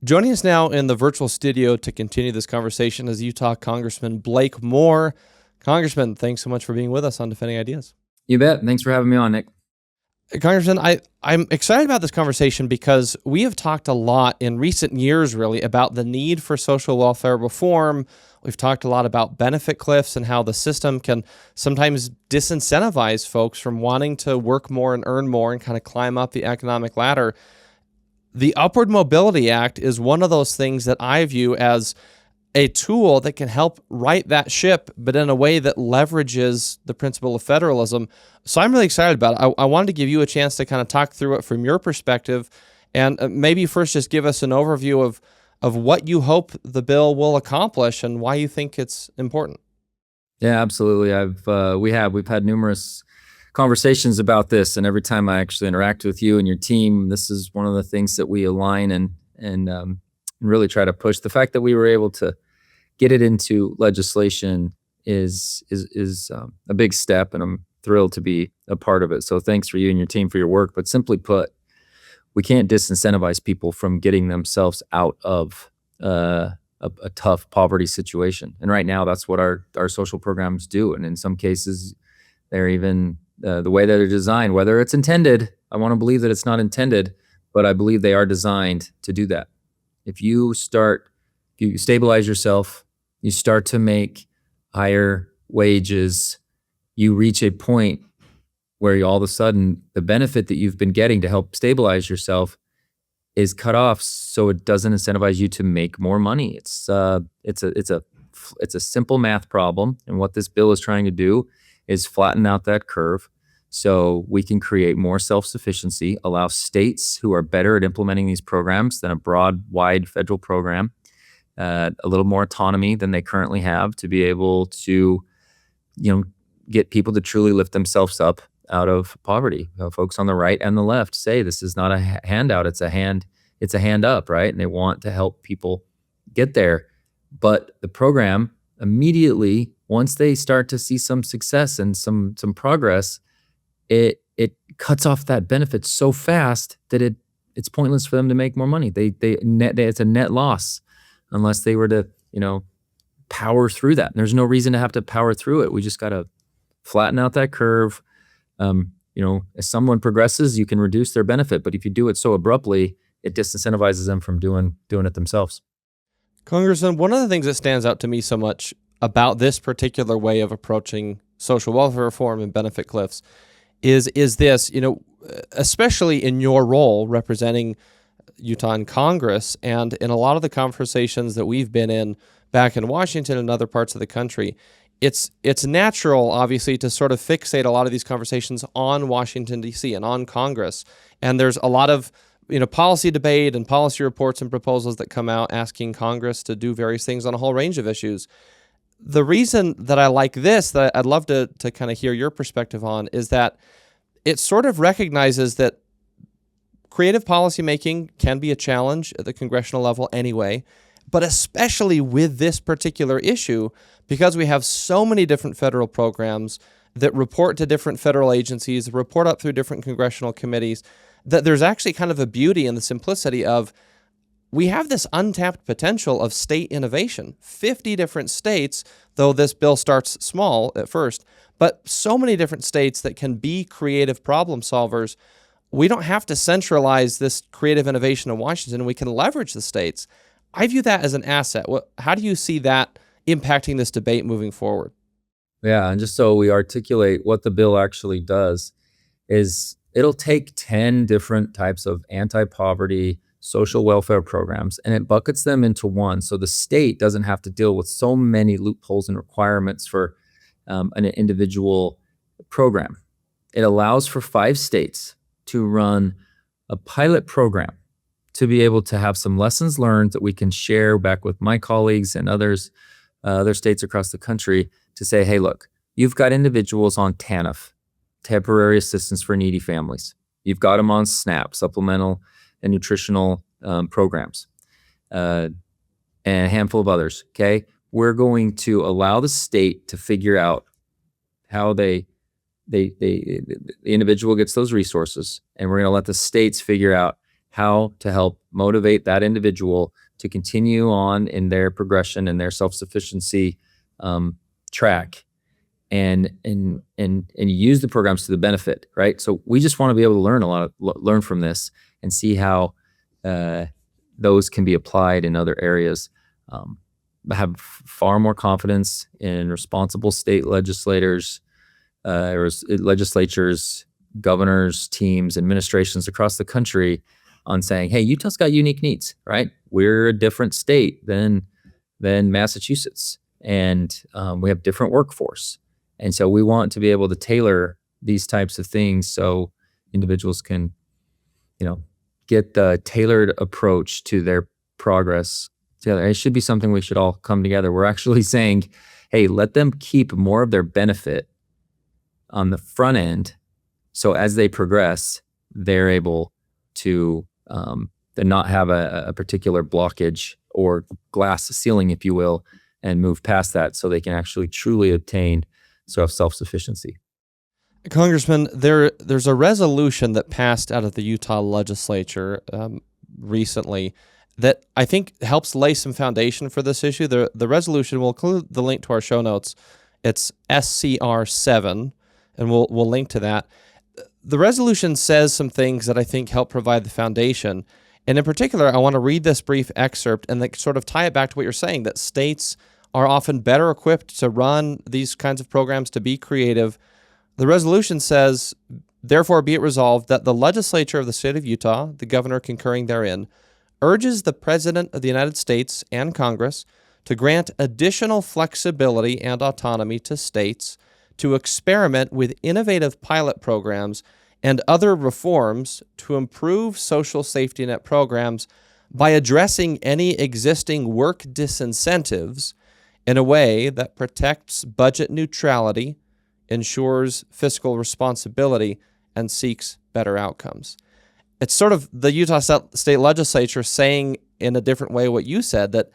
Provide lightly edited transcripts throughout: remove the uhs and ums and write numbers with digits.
Joining us now in the virtual studio to continue this conversation is Utah Congressman Blake Moore. Congressman, thanks so much for being with us on Defending Ideas. You bet. Thanks for having me on, Nick. Congressman, I'm excited about this conversation because we have talked a lot in recent years, really, about the need for social welfare reform. We've talked a lot about benefit cliffs and how the system can sometimes disincentivize folks from wanting to work more and earn more and kind of climb up the economic ladder. The Upward Mobility Act is one of those things that I view as a tool that can help right that ship, but in a way that leverages the principle of federalism. So I'm really excited about it. I wanted to give you a chance to kind of talk through it from your perspective, and maybe first just give us an overview of what you hope the bill will accomplish and why you think it's important. Yeah, absolutely. We've had numerous conversations about this, and every time I actually interact with you and your team, this is one of the things that we align and really try to push. The fact that we were able to get it into legislation is a big step, and I'm thrilled to be a part of it. So thanks for you and your team for your work. But simply put, we can't disincentivize people from getting themselves out of a tough poverty situation. And right now, that's what our social programs do. And in some cases, they're even the way that they're designed, whether it's intended. I want to believe that it's not intended, but I believe they are designed to do that. If you stabilize yourself, you start to make higher wages, you reach a point where all of a sudden the benefit that you've been getting to help stabilize yourself is cut off, so it doesn't incentivize you to make more money. It's a simple math problem, and what this bill is trying to do is flatten out that curve so we can create more self-sufficiency, allow states who are better at implementing these programs than a broad, wide federal program a little more autonomy than they currently have to be able to, get people to truly lift themselves up out of poverty. Folks on the right and the left say this is not a handout; it's a hand up, right? And they want to help people get there. But the program immediately, once they start to see some success and some progress, it cuts off that benefit so fast that it's pointless for them to make more money. It's a net loss unless they were to power through that. And there's no reason to have to power through it. We just got to flatten out that curve. As someone progresses, you can reduce their benefit, but if you do it so abruptly, it disincentivizes them from doing it themselves. Congressman, one of the things that stands out to me so much about this particular way of approaching social welfare reform and benefit cliffs is this, especially in your role representing Utah in Congress and in a lot of the conversations that we've been in back in Washington and other parts of the country, it's natural, obviously, to sort of fixate a lot of these conversations on Washington, D.C. and on Congress. And there's a lot of policy debate and policy reports and proposals that come out asking Congress to do various things on a whole range of issues. The reason that I like this, that I'd love to kind of hear your perspective on, is that it sort of recognizes that creative policymaking can be a challenge at the congressional level anyway, but especially with this particular issue, because we have so many different federal programs that report to different federal agencies, report up through different congressional committees, that there's actually kind of a beauty in the simplicity of we have this untapped potential of state innovation. 50 different states, though this bill starts small at first, but so many different states that can be creative problem solvers. We don't have to centralize this creative innovation in Washington. We can leverage the states. I view that as an asset. How do you see that impacting this debate moving forward? Yeah, and just so we articulate what the bill actually does is it'll take 10 different types of anti-poverty social welfare programs, and it buckets them into one. So the state doesn't have to deal with so many loopholes and requirements for an individual program. It allows for 5 states to run a pilot program to be able to have some lessons learned that we can share back with my colleagues and others, other states across the country, to say, hey, look, you've got individuals on TANF, temporary assistance for needy families. You've got them on SNAP, supplemental and nutritional programs, and a handful of others, okay? We're going to allow the state to figure out how the individual gets those resources, and we're going to let the states figure out how to help motivate that individual to continue on in their progression and their self-sufficiency track, and use the programs to the benefit, right? So we just want to be able to learn from this and see how those can be applied in other areas. I have far more confidence in responsible state legislators, legislatures, governors, teams, administrations across the country on saying, "Hey, Utah's got unique needs, right? We're a different state than Massachusetts, and we have different workforce, and so we want to be able to tailor these types of things so individuals can, get the tailored approach to their progress together." It should be something we should all come together. We're actually saying, hey, let them keep more of their benefit on the front end. So as they progress, they're able to not have a particular blockage or glass ceiling, if you will, and move past that so they can actually truly obtain self-sufficiency. Congressman, there's a resolution that passed out of the Utah legislature recently that I think helps lay some foundation for this issue. The resolution, will include the link to our show notes. It's SCR 7, and we'll link to that. The resolution says some things that I think help provide the foundation. And in particular, I want to read this brief excerpt and sort of tie it back to what you're saying, that states are often better equipped to run these kinds of programs, to be creative. The resolution says, therefore be it resolved that the legislature of the state of Utah, the governor concurring therein, urges the President of the United States and Congress to grant additional flexibility and autonomy to states to experiment with innovative pilot programs and other reforms to improve social safety net programs by addressing any existing work disincentives in a way that protects budget neutrality, ensures fiscal responsibility, and seeks better outcomes. It's sort of the Utah State Legislature saying in a different way what you said, that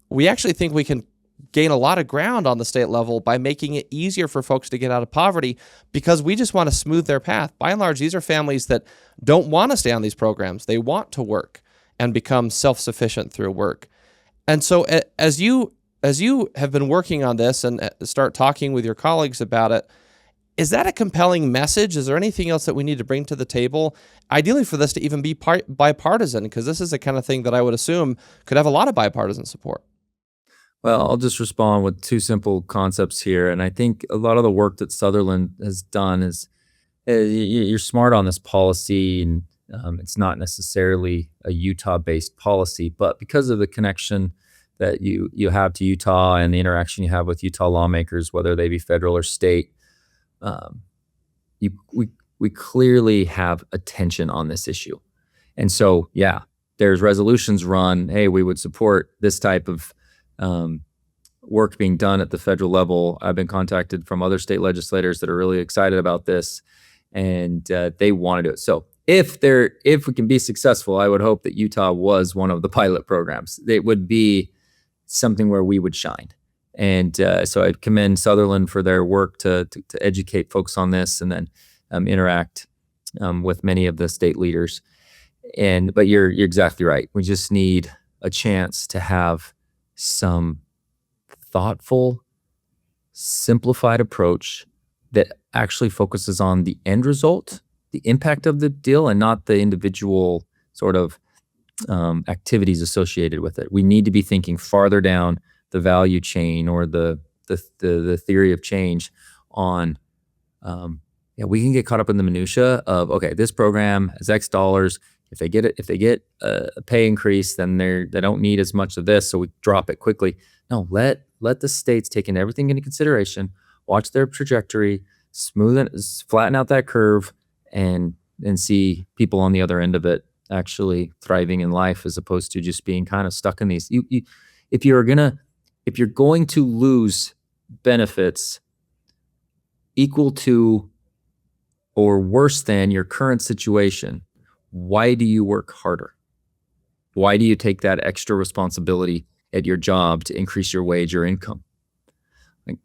we actually think we can gain a lot of ground on the state level by making it easier for folks to get out of poverty, because we just want to smooth their path. By and large, these are families that don't want to stay on these programs. They want to work and become self-sufficient through work. And so as you have been working on this and start talking with your colleagues about it, is that a compelling message? Is there anything else that we need to bring to the table, ideally for this to even be bipartisan? Because this is the kind of thing that I would assume could have a lot of bipartisan support. Well, I'll just respond with two simple concepts here. And I think a lot of the work that Sutherland has done is you're smart on this policy, and it's not necessarily a Utah-based policy, but because of the connection that you have to Utah and the interaction you have with Utah lawmakers, whether they be federal or state, we clearly have attention on this issue. And so, yeah, there's resolutions run, hey, we would support this type of work being done at the federal level. I've been contacted from other state legislators that are really excited about this, and they want to do it. So if we can be successful, I would hope that Utah was one of the pilot programs. It would be something where we would shine. And so I commend Sutherland for their work to educate folks on this, and then interact with many of the state leaders. But you're exactly right. We just need a chance to have some thoughtful, simplified approach that actually focuses on the end result, the impact of the deal, and not the individual sort of activities associated with it. We need to be thinking farther down the value chain, or the theory of change on, we can get caught up in the minutia of, okay, this program is X dollars. If they get a pay increase, then they don't need as much of this, so we drop it quickly. No, let the states take everything into consideration, watch their trajectory, flatten out that curve, and see people on the other end of it actually thriving in life, as opposed to just being kind of stuck in these. If you're going to lose benefits equal to or worse than your current situation, why do you work harder? Why do you take that extra responsibility at your job to increase your wage or income? Like,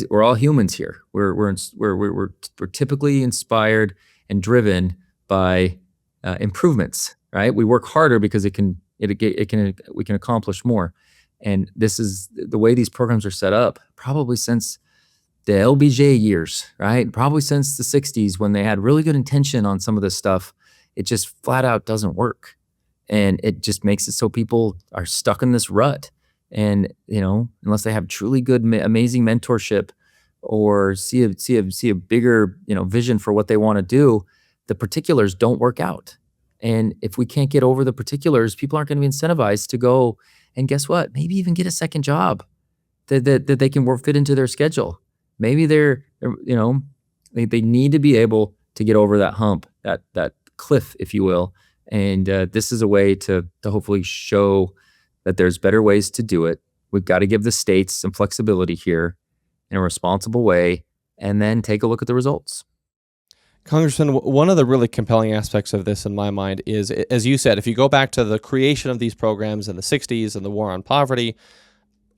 we're all humans here. We're typically inspired and driven by improvements right? We work harder because we can accomplish more. And this is the way these programs are set up, probably since the LBJ years, right? Probably since the 60s when they had really good intention on some of this stuff. It just flat out doesn't work. And it just makes it so people are stuck in this rut. And, unless they have truly good, amazing mentorship or see a bigger, vision for what they want to do, the particulars don't work out. And if we can't get over the particulars, people aren't going to be incentivized to go and guess what? Maybe even get a second job that they can fit into their schedule. Maybe they need to be able to get over that hump, that cliff, if you will. And this is a way to hopefully show that there's better ways to do it. We've got to give the states some flexibility here in a responsible way, and then take a look at the results. Congressman, one of the really compelling aspects of this in my mind is, as you said, if you go back to the creation of these programs in the 60s and the war on poverty,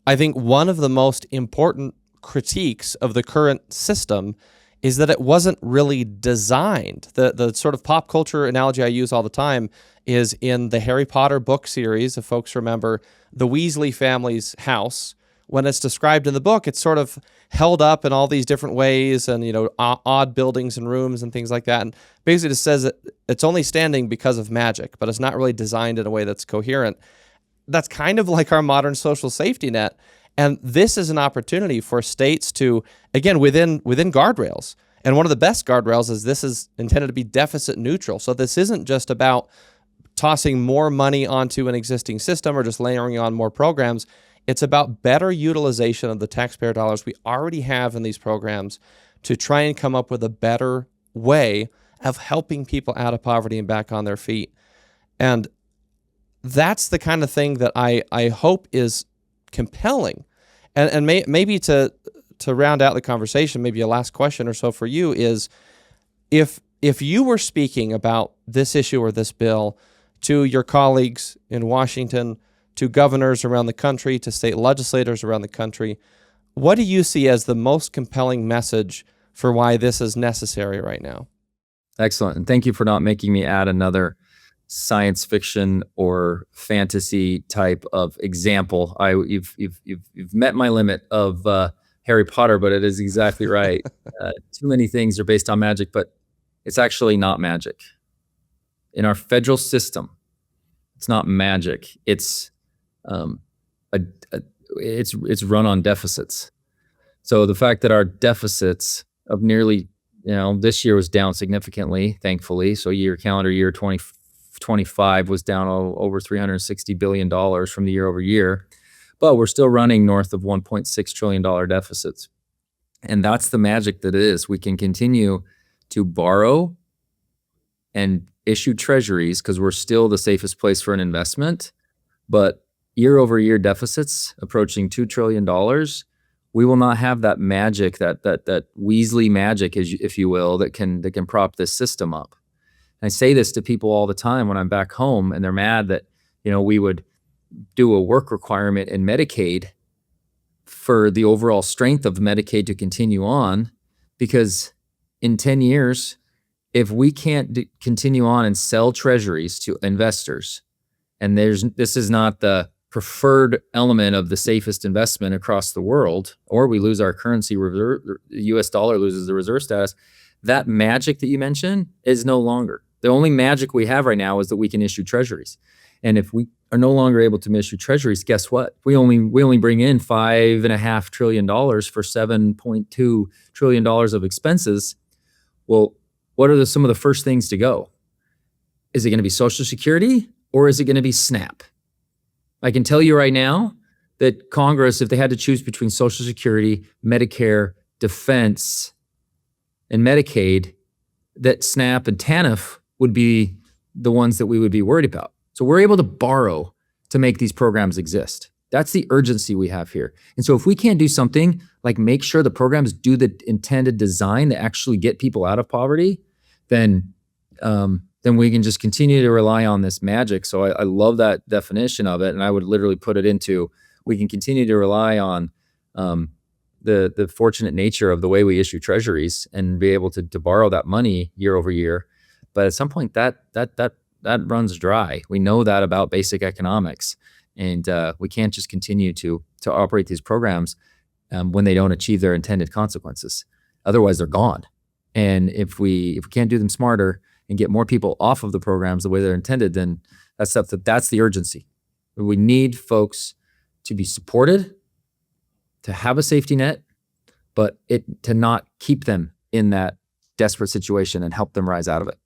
I think one of the most important critiques of the current system is that it wasn't really designed. The sort of pop culture analogy I use all the time is in the Harry Potter book series, if folks remember, the Weasley family's house. When it's described in the book, it's sort of held up in all these different ways and, odd buildings and rooms and things like that. And basically it says that it's only standing because of magic, but it's not really designed in a way that's coherent. That's kind of like our modern social safety net. And this is an opportunity for states to, again, within guardrails. And one of the best guardrails is this is intended to be deficit neutral. So this isn't just about tossing more money onto an existing system or just layering on more programs. It's about better utilization of the taxpayer dollars we already have in these programs to try and come up with a better way of helping people out of poverty and back on their feet. And that's the kind of thing that I hope is compelling. And maybe to round out the conversation, maybe a last question or so for you is, if you were speaking about this issue or this bill to your colleagues in Washington, to governors around the country, to state legislators around the country, what do you see as the most compelling message for why this is necessary right now? Excellent. And thank you for not making me add another science fiction or fantasy type of example. You've met my limit of Harry Potter, but it is exactly right. Too many things are based on magic, but it's actually not magic. In our federal system, it's not magic. It's it's run on deficits. So the fact that our deficits of nearly, this year was down significantly, thankfully. So calendar year 2025 was down over $360 billion from the year over year, but we're still running north of $1.6 trillion deficits. And that's the magic that it is. We can continue to borrow and issue treasuries because we're still the safest place for an investment, but year over year deficits approaching $2 trillion, we will not have that magic, that Weasley magic, if you will, that can prop this system up. And I say this to people all the time when I'm back home and they're mad that, we would do a work requirement in Medicaid for the overall strength of Medicaid to continue on, because in 10 years, if we can't continue on and sell treasuries to investors, and this is not the preferred element of the safest investment across the world, or we lose our currency reserve, the US dollar loses the reserve status, that magic that you mentioned is no longer. The only magic we have right now is that we can issue treasuries. And if we are no longer able to issue treasuries, guess what? We only bring in $5.5 trillion for $7.2 trillion of expenses. Well, what are some of the first things to go? Is it going to be Social Security or is it going to be SNAP? I can tell you right now that Congress, if they had to choose between Social Security, Medicare, Defense, and Medicaid, that SNAP and TANF would be the ones that we would be worried about. So we're able to borrow to make these programs exist. That's the urgency we have here. And so if we can't do something like make sure the programs do the intended design that actually get people out of poverty, then we can just continue to rely on this magic. So I love that definition of it. And I would literally put it into, we can continue to rely on the fortunate nature of the way we issue treasuries and be able to borrow that money year over year. But at some point that runs dry. We know that about basic economics, and we can't just continue to operate these programs when they don't achieve their intended consequences. Otherwise, they're gone. And if we can't do them smarter and get more people off of the programs the way they're intended, then that's the urgency. We need folks to be supported, to have a safety net, but to not keep them in that desperate situation and help them rise out of it.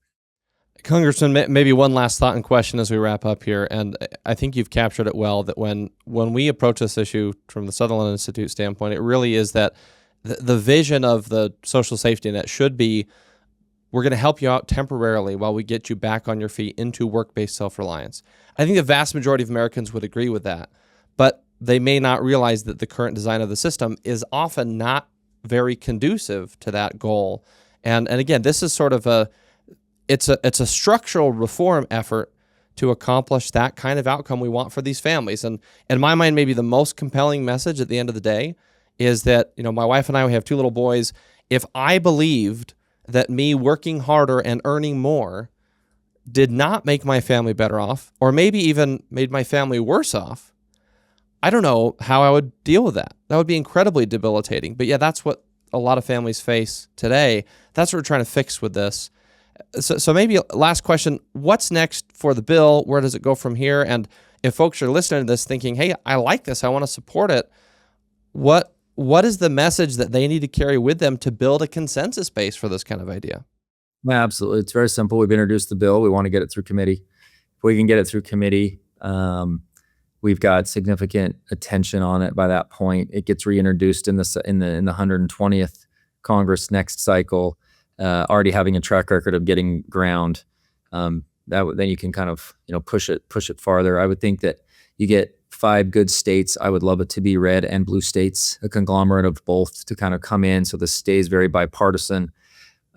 Congressman, maybe one last thought and question as we wrap up here, and I think you've captured it well, that when we approach this issue from the Sutherland Institute standpoint, it really is that the vision of the social safety net should be, we're going to help you out temporarily while we get you back on your feet into work-based self-reliance. I think the vast majority of Americans would agree with that, but they may not realize that the current design of the system is often not very conducive to that goal. And again, this is sort of it's a structural reform effort to accomplish that kind of outcome we want for these families. And in my mind, maybe the most compelling message at the end of the day is that, my wife and I, we have 2 little boys. If I believed that me working harder and earning more did not make my family better off, or maybe even made my family worse off, I don't know how I would deal with that. That would be incredibly debilitating. But yeah, that's what a lot of families face today. That's what we're trying to fix with this. So maybe last question, what's next for the bill? Where does it go from here? And if folks are listening to this thinking, hey, I like this, I want to support it, what is the message that they need to carry with them to build a consensus base for this kind of idea? Yeah, absolutely. It's very simple. We've introduced the bill. We want to get it through committee. If we can get it through committee, we've got significant attention on it by that point. It gets reintroduced in the 120th Congress next cycle. Already having a track record of getting ground, then you can kind of push it farther. I would think that you get 5 good states. I would love it to be red and blue states, a conglomerate of both to kind of come in, so this stays very bipartisan.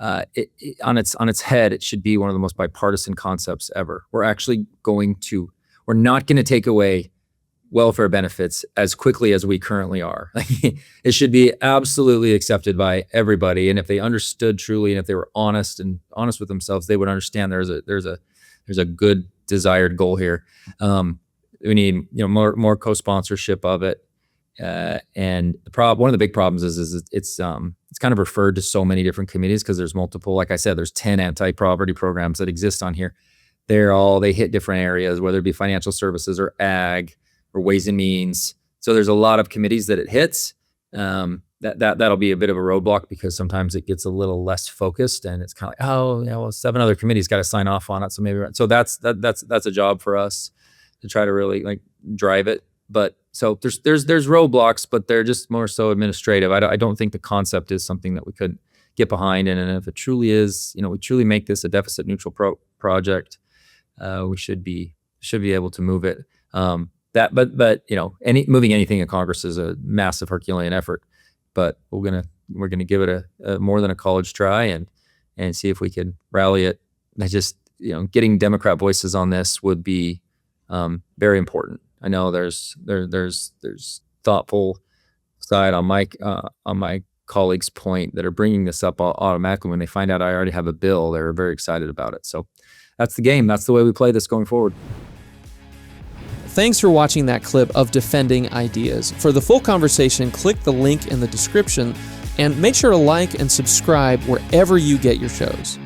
On its head, it should be one of the most bipartisan concepts ever. We're not going to take away welfare benefits as quickly as we currently are. It should be absolutely accepted by everybody. And if they understood truly, and if they were honest with themselves, they would understand there's a good desired goal here. We need more co-sponsorship of it. And one of the big problems is it's kind of referred to so many different committees because there's multiple. Like I said, there's 10 anti-poverty programs that exist on here. They hit different areas, whether it be financial services or ag or ways and means. So there's a lot of committees that it hits. That'll be a bit of a roadblock because sometimes it gets a little less focused, and it's kind of like, oh yeah, well, 7 other committees got to sign off on it. So that's a job for us to try to really drive it. But so there's roadblocks, but they're just more so administrative. I don't think the concept is something that we could get behind. And if it truly is, we truly make this a deficit neutral project, we should be able to move it. But moving anything in Congress is a massive Herculean effort. But we're gonna give it a more than a college try and see if we can rally it. Getting Democrat voices on this would be very important. I know there's thoughtful side on my colleagues' point that are bringing this up automatically when they find out I already have a bill. They're very excited about it. So that's the game. That's the way we play this going forward. Thanks for watching that clip of Defending Ideas. For the full conversation, click the link in the description and make sure to like and subscribe wherever you get your shows.